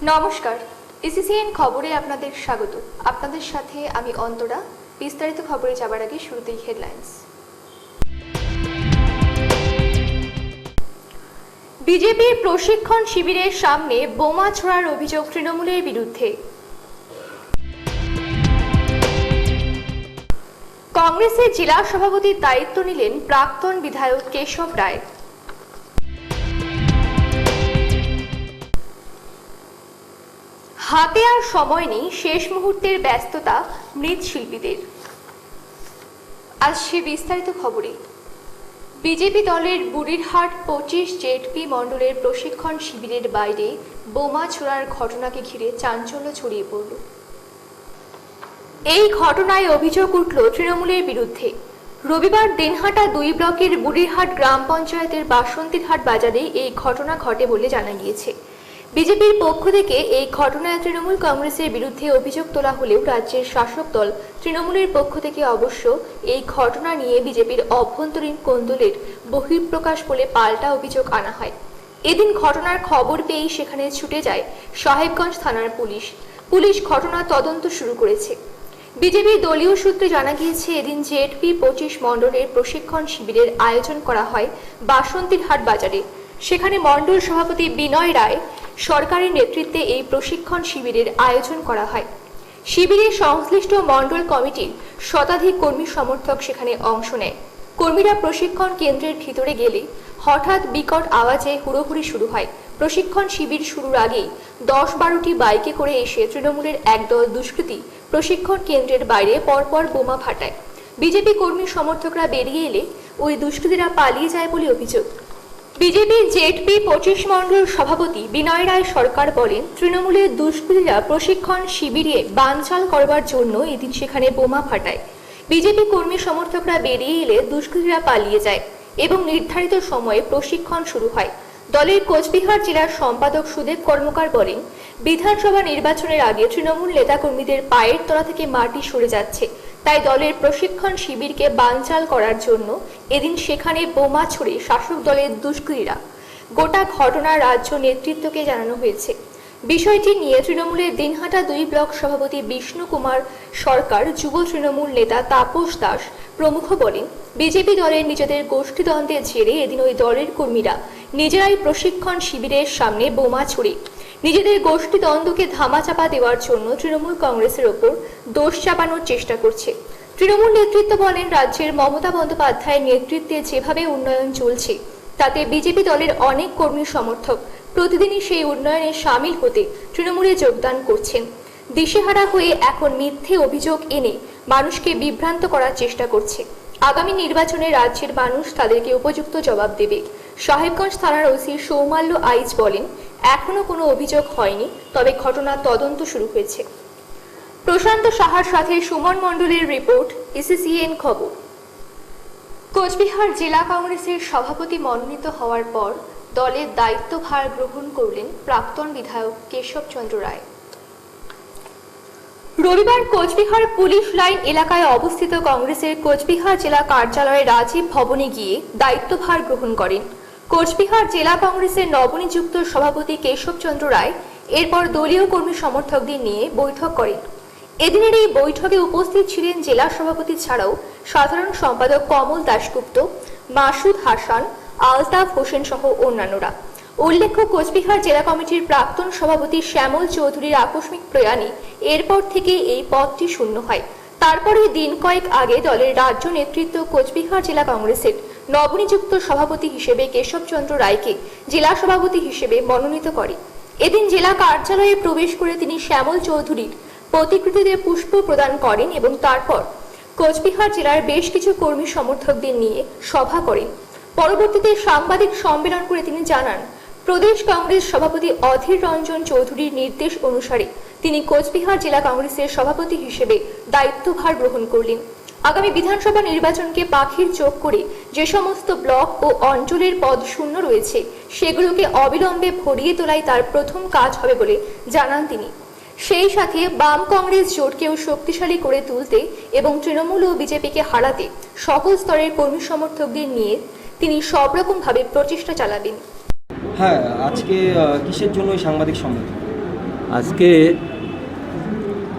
নমস্কার, এসিসিএন খবরে আপনাদের স্বাগত। আপনাদের সাথে আমি অন্তরা। বিস্তারিত খবরে যাবার আগে শুরুতেই হেডলাইন্স। বিজেপির প্রশিক্ষণ শিবিরের সামনে বোমা ছোড়ার অভিযোগ তৃণমূলের বিরুদ্ধে। কংগ্রেসের জেলা সভাপতির দায়িত্ব নিলেন প্রাক্তন বিধায়ক কেশব রায়। হাতে আর সময় নেই, শেষ মুহূর্তের ব্যস্ততা মৃৎশিল্পীদের। আসছে বিস্তারিত খবরে। বিজেপি দলের বুড়িরহাট 25 জেডপি মণ্ডলের প্রশিক্ষণ শিবিরের বাইরে বোমা ছোড়ার ঘটনাকে ঘিরে চাঞ্চল্য ছড়িয়ে পড়ল। এই ঘটনায় অভিযোগ উঠল তৃণমূলের বিরুদ্ধে। রবিবার দিনহাটা 2 ব্লকের বুড়িরহাট গ্রাম পঞ্চায়েতের বাসন্তীরহাট বাজারে এই ঘটনা ঘটে বলে জানা গিয়েছে। বিজেপির পক্ষ থেকে এই ঘটনায় তৃণমূল কংগ্রেসের বিরুদ্ধে অভিযোগ তোলা হলেও রাজ্যের শাসক দল তৃণমূলের পক্ষ থেকে অবশ্য এই ঘটনা নিয়ে বিজেপির অভ্যন্তরীণ কোন্দলের বহিঃপ্রকাশ বলে পাল্টা অভিযোগ আনা হয়। এদিন ঘটনার খবর পেয়েই সেখানে ছুটে যায় সাহেবগঞ্জ থানার পুলিশ ঘটনার তদন্ত শুরু করেছে। বিজেপির দলীয় সূত্রে জানা গিয়েছে, এদিন জেডপি 25 মণ্ডলের প্রশিক্ষণ শিবিরের আয়োজন করা হয় বাসন্তীরহাট বাজারে। সেখানে মণ্ডল সভাপতি বিনয় রায় সরকারের নেতৃত্বে এই প্রশিক্ষণ শিবিরের আয়োজন করা হয়। শিবিরে সংশ্লিষ্ট মণ্ডল কমিটির শতাধিক কর্মী সমর্থক সেখানে অংশ নেয়। কর্মীরা প্রশিক্ষণ কেন্দ্রের ভিতরে গেলে হঠাৎ বিকট আওয়াজে হুড়োহুড়ি শুরু হয়। প্রশিক্ষণ শিবির শুরুর আগেই 10-12টি বাইকে করে এসে তৃণমূলের একদল দুষ্কৃতী প্রশিক্ষণ কেন্দ্রের বাইরে পরপর বোমা ফাটায়। বিজেপি কর্মী সমর্থকরা বেরিয়ে এলে ওই দুষ্কৃতীরা পালিয়ে যায় বলে অভিযোগ। বিজেপির জেডপি 25 মণ্ডল সভাপতি বিনয় রায় সরকার বলেন, তৃণমূলের দুষ্কৃতীরা প্রশিক্ষণ শিবিরে বানচাল করবার জন্য এদিন সেখানে বোমা ফাটায়। বিজেপি কর্মী সমর্থকরা বেরিয়ে এলে দুষ্কৃতীরা পালিয়ে যায় এবং নির্ধারিত সময়ে প্রশিক্ষণ শুরু হয়। দলের কোচবিহার জেলার সম্পাদক সুদেব কর্মকার বলেন, বিধানসভা নির্বাচনের আগে তৃণমূল নেতাকর্মীদের পায়ের তলা থেকে মাটি সরে যাচ্ছে, তাই দলের প্রশিক্ষণ শিবিরকে বানচাল করার জন্য এদিন সেখানে বোমা ছুড়ে শাসক দলের দুষ্কৃতীরা। গোটা ঘটনা রাজ্য নেতৃত্বকে জানানো হয়েছে। বিষয়টি নিয়ে তৃণমূলের দিনহাটা 2 ব্লক সভাপতি বিষ্ণু কুমার সরকার, যুব তৃণমূল নেতা তাপস দাস প্রমুখ বলেন, বিজেপি দলের নিজেদের গোষ্ঠীদ্বন্দ্বের জেরে এদিন ওই দলের কর্মীরা নিজেরাই প্রশিক্ষণ শিবিরের সামনে বোমা ছুড়ে নিজেদের গোষ্ঠীদ্বন্দ্বকে ধামাচাপা দেওয়ার জন্য তৃণমূল কংগ্রেসের ওপর দোষ চাপানোর চেষ্টা করছে। তৃণমূল নেতৃত্ব বলেন, রাজ্যের মমতা বন্দ্যোপাধ্যায়ের নেতৃত্বে যেভাবে উন্নয়ন চলছে তাতে বিজেপি দলের অনেক কর্মী সমর্থক প্রতিদিনই সেই উন্নয়নে সামিল হতে তৃণমূলে যোগদান করছেন। দিশেহারা হয়ে এখন মিথ্যে অভিযোগ এনে মানুষকে বিভ্রান্ত করার চেষ্টা করছে। আগামী নির্বাচনে রাজ্যের মানুষ তাদেরকে উপযুক্ত জবাব দেবে। সাহেবগঞ্জ থানার ওসি সৌমাল্য আইচ বলেন, এখনো কোনো অভিযোগ হয়নি, তবে ঘটনার তদন্ত শুরু হয়েছে। প্রশান্ত সাহার সাথে সুমন মণ্ডলের রিপোর্ট, এসিসিএন খবর। কোচবিহার জেলা কংগ্রেসের সভাপতি মনোনীত হওয়ার পর দলের দায়িত্বভার গ্রহণ করলেন প্রাক্তন বিধায়ক কেশব চন্দ্র রায়। রবিবার কোচবিহার পুলিশ লাইন এলাকায় অবস্থিত কংগ্রেসের কোচবিহার জেলা কার্যালয়ে রাজীব ভবনে গিয়ে দায়িত্বভার গ্রহণ করেন কোচবিহার জেলা কংগ্রেসের নবনিযুক্ত সভাপতি কেশব চন্দ্র রায়। এরপর দলীয় কর্মী সমর্থকদের নিয়ে বৈঠক করেন। এদিনের এই বৈঠকে উপস্থিত ছিলেন জেলা সভাপতি ছাড়াও সাধারণ সম্পাদক কমল দাশগুপ্ত, মাসুদ হাসান, আলতাফ হোসেন সহ অন্যান্যরা। উল্লেখ্য, কোচবিহার জেলা কমিটির প্রাক্তন সভাপতি শ্যামল চৌধুরীর আকস্মিক প্রয়াণে এরপর থেকে এই পদটি শূন্য হয়। তারপরে দিন কয়েক আগে দলের রাজ্য নেতৃত্ব কোচবিহার জেলা কংগ্রেসের নবনিযুক্ত সভাপতি হিসেবে কেশব চন্দ্র রায়কে জেলা সভাপতি হিসেবে মনোনীত করে। এদিন জেলা কার্যালয়ে প্রবেশ করে তিনি শ্যামল চৌধুরীর প্রতিকৃতিতে পুষ্প প্রদান করেন এবং তারপর কোচবিহার জেলার বেশ কিছু কর্মী সমর্থকদের নিয়ে সভা করেন। পরবর্তীতে সাংবাদিক সম্মেলন করে তিনি জানান, প্রদেশ কংগ্রেস সভাপতি অধীর রঞ্জন চৌধুরীর নির্দেশ অনুসারে তিনি কোচবিহার জেলা কংগ্রেসের সভাপতি হিসেবে দায়িত্বভার গ্রহণ করলেন। আগামী বিধানসভা নির্বাচনকে পাখির চোখ করে যে সমস্ত ব্লক ও অঞ্চলের পদ শূন্য রয়েছে সেগুলোকে অবিলম্বে ভরিয়ে তোলাই তার প্রথম কাজ হবে বলে জানান তিনি। সেই সাথে বাম কংগ্রেস জোটকেও শক্তিশালী করে তুলতে এবং তৃণমূল ও বিজেপিকে হারাতে সকল স্তরের কর্মী সমর্থকদের নিয়ে তিনি সব রকমভাবে প্রচেষ্টা চালাবেন। হ্যাঁ, আজকে কিসের জন্য সাংবাদিক সম্মেলন? আজকে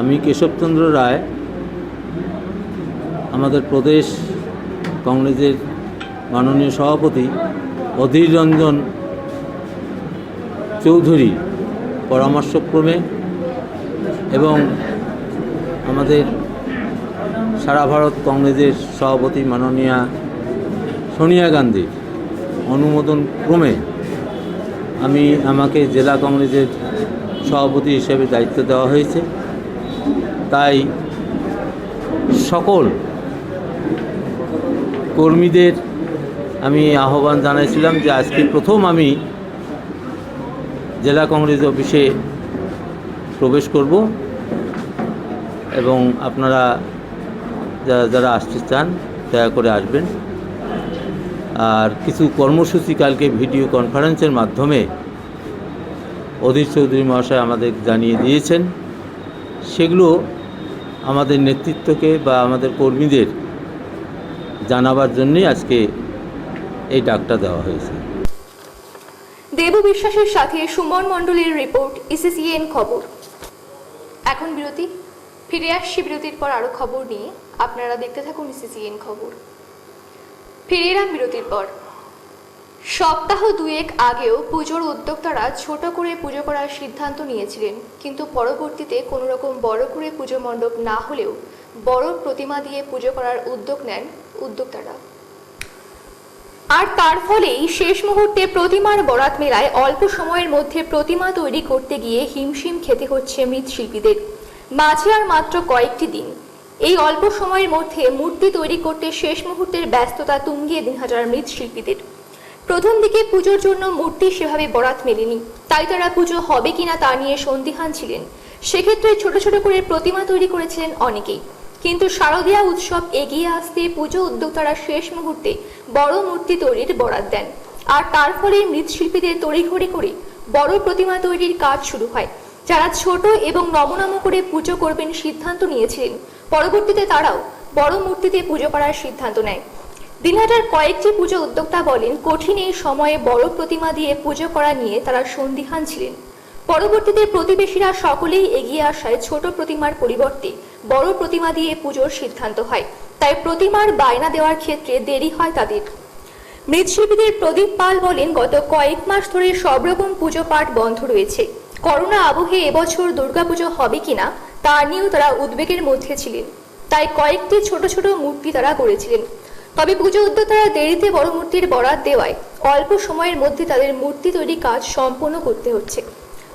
আমি কেশবচন্দ্র রায়, আমাদের প্রদেশ কংগ্রেসের মাননীয় সভাপতি অধীর রঞ্জন চৌধুরী পরামর্শক্রমে এবং আমাদের সারা ভারত কংগ্রেসের সভাপতি মাননীয়া সোনিয়া গান্ধীর অনুমোদন ক্রমে আমাকে জেলা কংগ্রেসের সভাপতি হিসেবে দায়িত্ব দেওয়া হয়েছে। তাই সকল কর্মীদের আমি আহ্বান জানাইছিলাম যে আজকে প্রথম আমি জেলা কংগ্রেস অফিসে প্রবেশ করব এবং আপনারা যারা আসতে চান দয়া করে আসবেন। আর কিছু কর্মসূচি কালকে ভিডিও কনফারেন্সের মাধ্যমে অধীর চৌধুরী মহাশয় আমাদের জানিয়ে দিয়েছেন, সেগুলো আমাদের নেতৃত্বকে বা আমাদের কর্মীদের জানাবার জন্যই আজকে এই ডাকটা দেওয়া হয়েছে। দেবু বিশ্বাসের সাথে সুমন মণ্ডলের রিপোর্ট, ইসিসিএন খবর। এখন বিরতি, ফিরে আসছি বিরতির পর আরো খবর নিয়ে। আপনারা দেখতে থাকুন ইসিসিএন খবর। ফিরে এলাম বিরতির পর। সপ্তাহ দুয়েক আগেও পুজোর উদ্যোক্তারা ছোট করে পুজো করার সিদ্ধান্ত নিয়েছিলেন, কিন্তু পরবর্তীতে কোনো রকম বড় করে পুজো মণ্ডপ না হলেও বড় প্রতিমা দিয়ে পুজো করার উদ্যোগ নেন উদ্যোক্তারা। আর তার ফলেই শেষ মুহূর্তে প্রতিমার বরাত মেলায় অল্প সময়ের মধ্যে প্রতিমা তৈরি করতে গিয়ে হিমশিম খেতে হচ্ছে মৃৎশিল্পীদের। মাঝে আর মাত্র কয়েকটি দিন। এই অল্প সময়ের মধ্যে মূর্তি তৈরি করতে শেষ মুহূর্তের ব্যস্ততা তুঙ্গে দিন হাজার মৃৎশিল্পীদের। প্রথম দিকে পুজোর জন্য মূর্তি সেভাবে বরাত মেলেনি, তাই তারা পুজো হবে কিনা তা নিয়ে সন্দিহান ছিলেন। সেক্ষেত্রে ছোট ছোট করে প্রতিমা তৈরি করেছিলেন অনেকেই। কিন্তু শারদীয়া উৎসব এগিয়ে আসতে পুজো উদ্যোক্তারা শেষ মুহূর্তে বড় মূর্তি তৈরির বরাত দেন, আর তার ফলে মৃৎশিল্পীদের তড়িঘড়ি করে বড় প্রতিমা তৈরির কাজ শুরু হয়। যারা ছোট এবং নমনম করে পুজো করবেন সিদ্ধান্ত নিয়েছিলেন, পরবর্তীতে তারাও বড় মূর্তিতে পুজো করার সিদ্ধান্ত নেয়। দিনহাটার কয়েকটি পুজো উদ্যোক্তা বলেন, কঠিন এই সময়ে বড় প্রতিমা দিয়ে পুজো করা নিয়ে তারা সন্দিহান ছিলেন। পরবর্তীতে প্রতিবেশীরা সকলেই এগিয়ে আসায় ছোট প্রতিমার পরিবর্তে বড় প্রতিমা দিয়ে পুজোর সিদ্ধান্ত হয়। তাই প্রতিমার বায়না দেওয়ার ক্ষেত্রে দেরি হয় তাদের। মৃৎশিল্পীদের প্রদীপ পাল বলেন, গত কয়েক মাস ধরে সব রকম পুজো পাঠ বন্ধ রয়েছে। করোনা আবহে এবছর দুর্গাপুজো হবে কিনা তা নিয়েও তারা উদ্বেগের মধ্যে ছিলেন। তাই কয়েকটি ছোট ছোট মূর্তি তারা গড়েছিলেন। তবে পুজো উদ্যোক্তারা দেরিতে বড় মূর্তির বরাত দেওয়ায় অল্প সময়ের মধ্যে তাদের মূর্তি তৈরি কাজ সম্পন্ন করতে হচ্ছে।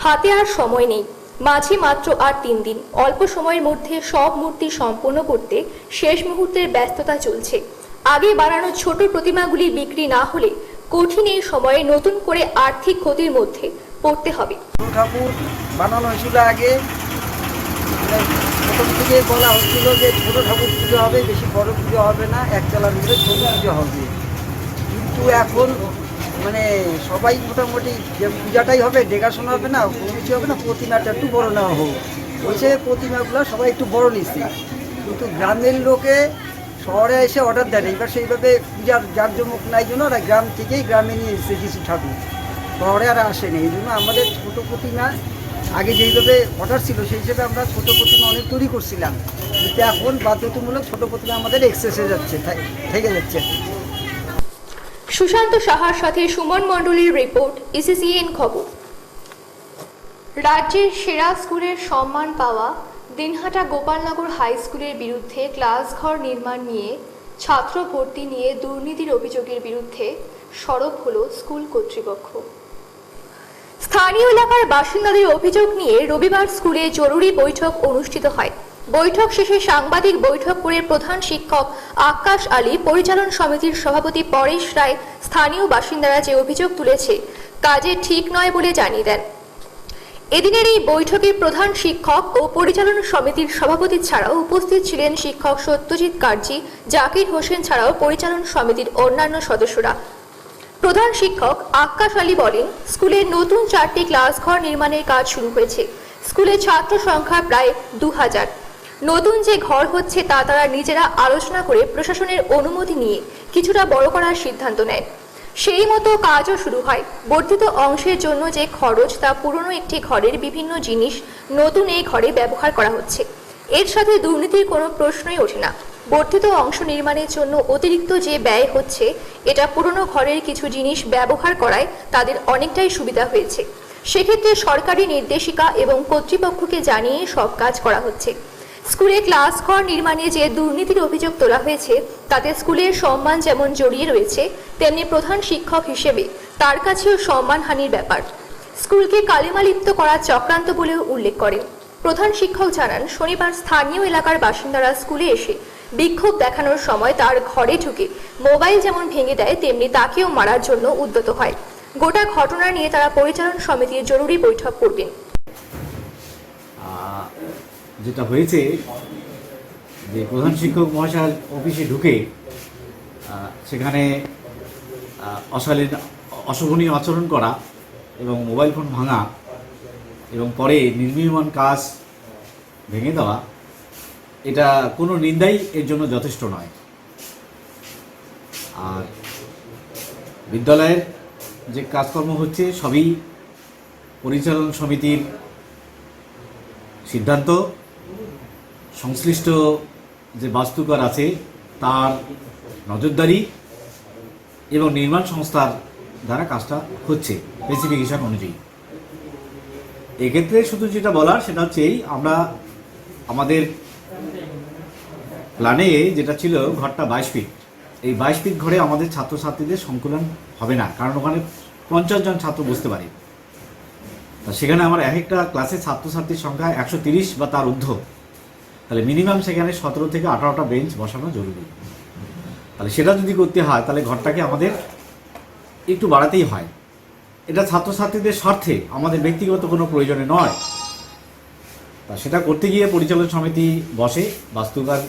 হাতে আর সময় নেই, মাঝে মাত্র আর 3 দিন। অল্প সময়ের মধ্যে সব মূর্তি সম্পন্ন করতে শেষ মুহূর্তের ব্যস্ততা চলছে। আগে বানানো ছোট প্রতিমাগুলি বিক্রি না হলে কঠিন এই সময়ে নতুন করে আর্থিক ক্ষতির মধ্যে পড়তে হবে। ঠাকুর বানানো হয়েছিল আগে, প্রথম থেকে বলা হচ্ছিল যে ছোট ঠাকুর পুজো হবে, বেশি বড় পুজো হবে না, একতলার মধ্যে ছোট পুজো হবে। কিন্তু এখন সবাই মোটামুটি যে পূজাটাই হবে দেখাশোনা হবে না, কোনো কিছু হবে না, প্রতিমাটা একটু বড় নেওয়া হোক বলছে। প্রতিমাগুলো সবাই একটু বড় নিচ্ছে, কিন্তু গ্রামের লোকে শহরে এসে অর্ডার দেয়। এবার সেইভাবে পূজার জাঁকজমক নাই জন্য ওরা গ্রাম থেকেই গ্রামে নিয়ে এসেছে কিছু ঠাকুর, শহরে আর আসেনি। এই জন্য আমাদের ছোটো প্রতিমা আগে যেইভাবে অর্ডার ছিল সেই হিসেবে আমরা ছোটো প্রতিমা অনেক তৈরি করছিলাম, কিন্তু এখন বাধ্যতামূলক ছোটো প্রতিমা আমাদের এক্সেস হয়ে যাচ্ছে, থেকে যাচ্ছে। সুশান্ত সাহার সাথে সুমন মণ্ডলের রিপোর্ট, ইসিসিএন খবর। রাজ্যের সেরা স্কুলের সম্মান পাওয়া দিনহাটা গোপালনগর হাই স্কুলের বিরুদ্ধে ক্লাস ঘর নির্মাণ নিয়ে ছাত্র ভর্তি নিয়ে দুর্নীতির অভিযোগের বিরুদ্ধে সরব হল স্কুল কর্তৃপক্ষ। স্থানীয় এলাকার বাসিন্দাদের অভিযোগ নিয়ে রবিবার স্কুলে জরুরি বৈঠক অনুষ্ঠিত হয়। বৈঠক শেষে সাংবাদিক বৈঠক করে প্রধান শিক্ষক আকাশ আলী, পরিচালন সমিতির সভাপতি পরেশ রায় স্থানীয় বাসিন্দারা যে অভিযোগ তুলেছে কাজে ঠিক নয় বলে জানিয়ে দেন। এদিনের এই বৈঠকে প্রধান শিক্ষক ও পরিচালন সমিতির সভাপতি ছাড়াও উপস্থিত ছিলেন শিক্ষক সত্যজিৎ কার্জি, জাকির হোসেন ছাড়াও পরিচালন সমিতির অন্যান্য সদস্যরা। প্রধান শিক্ষক আকাশ আলী বলেন, স্কুলে নতুন 4টি ক্লাস ঘর নির্মাণের কাজ শুরু হয়েছে। স্কুলে ছাত্র সংখ্যা প্রায় 2000। নতুন যে ঘর হচ্ছে তা তারা নিজেরা আলোচনা করে প্রশাসনের অনুমতি নিয়ে কিছুটা বড় করার সিদ্ধান্ত নেয়। সেই মতো কাজও শুরু হয়। বর্ধিত অংশের জন্য যে খরচ তা পুরনো একটি ঘরের বিভিন্ন জিনিস নতুন এই ঘরে ব্যবহার করা হচ্ছে। এর সাথে দুর্নীতির কোনো প্রশ্নই ওঠে না। বর্ধিত অংশ নির্মাণের জন্য অতিরিক্ত যে ব্যয় হচ্ছে, এটা পুরনো ঘরের কিছু জিনিস ব্যবহার করায় তাদের অনেকটাই সুবিধা হয়েছে। সেক্ষেত্রে সরকারি নির্দেশিকা এবং কর্তৃপক্ষকে জানিয়ে সব কাজ করা হচ্ছে। স্কুলে ক্লাস ঘর নির্মাণে যে দুর্নীতির অভিযোগ তোলা হয়েছে, তাতে স্কুলের সম্মান যেমন জড়িয়ে রয়েছে, তেমনি প্রধান শিক্ষক হিসেবে তার কাছেও সম্মানহানির ব্যাপার। স্কুলকে কালিমালিপ্ত করার চক্রান্ত বলেও উল্লেখ করেন। প্রধান শিক্ষক জানান, শনিবার স্থানীয় এলাকার বাসিন্দারা স্কুলে এসে বিক্ষোভ দেখানোর সময় তার ঘরে ঢুকে মোবাইল যেমন ভেঙে দেয়, তেমনি তাকেও মারার জন্য উদ্যত হয়। গোটা ঘটনা নিয়ে তারা পরিচালন সমিতির জরুরি বৈঠক করবেন। যেটা হয়েছে যে প্রধান শিক্ষক মহাশয় অফিসে ঢুকে সেখানে অশোভনীয় আচরণ করা এবং মোবাইল ফোন ভাঙা এবং পরে নির্মীয়মান কাজ ভেঙে দেওয়া, এটা কোনো নিন্দাই এর জন্য যথেষ্ট নয়। আর বিদ্যালয়ের যে কাজকর্ম হচ্ছে সবই পরিচালন সমিতির সিদ্ধান্ত, সংশ্লিষ্ট যে বাস্তুকার আছে তার নজরদারি এবং নির্মাণ সংস্থার দ্বারা কাজটা হচ্ছে স্পেসিফিকেশন অনুযায়ী। এক্ষেত্রে শুধু যেটা বলার সেটা হচ্ছে আমরা আমাদের প্ল্যানে যেটা ছিল ঘরটা 22 ফিট, এই 22 ফিট ঘরে আমাদের ছাত্রছাত্রীদের সংকুলন হবে না, কারণ ওখানে 50 জন ছাত্র বসতে পারে। তা সেখানে আমার এক একটা ক্লাসে ছাত্রছাত্রীর সংখ্যা 130 বা তার ঊর্ধ্ব, তাহলে মিনিমাম সেখানে 17 থেকে 18টা বেঞ্চ বসানো জরুরি। তাহলে সেটা যদি করতে হয় তাহলে ঘরটাকে আমাদের একটু বাড়াতেই হয়। এটা ছাত্রছাত্রীদের স্বার্থে, আমাদের ব্যক্তিগত কোনো প্রয়োজনে নয়। তা সেটা করতে গিয়ে পরিচালন সমিতি বসে, বাস্তুকার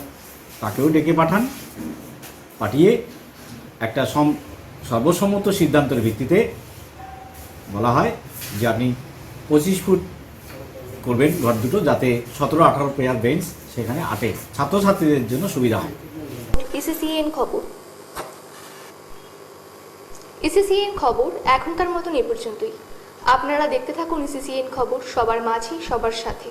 তাকেও ডেকে পাঠিয়ে একটা সর্বসম্মত সিদ্ধান্তের ভিত্তিতে বলা হয় যে আপনি 25 ফুট করবেন ঘর দুটো, যাতে 17-18 পেয়ার বেঞ্চ সেখানে আটে, ছাত্রছাত্রীদের জন্য সুবিধা হয়। ইসিসিএন খবর এখনকার মতন এ পর্যন্তই। আপনারা দেখতে থাকুন ইসিসিএন খবর, সবার মাঝে সবার সাথে।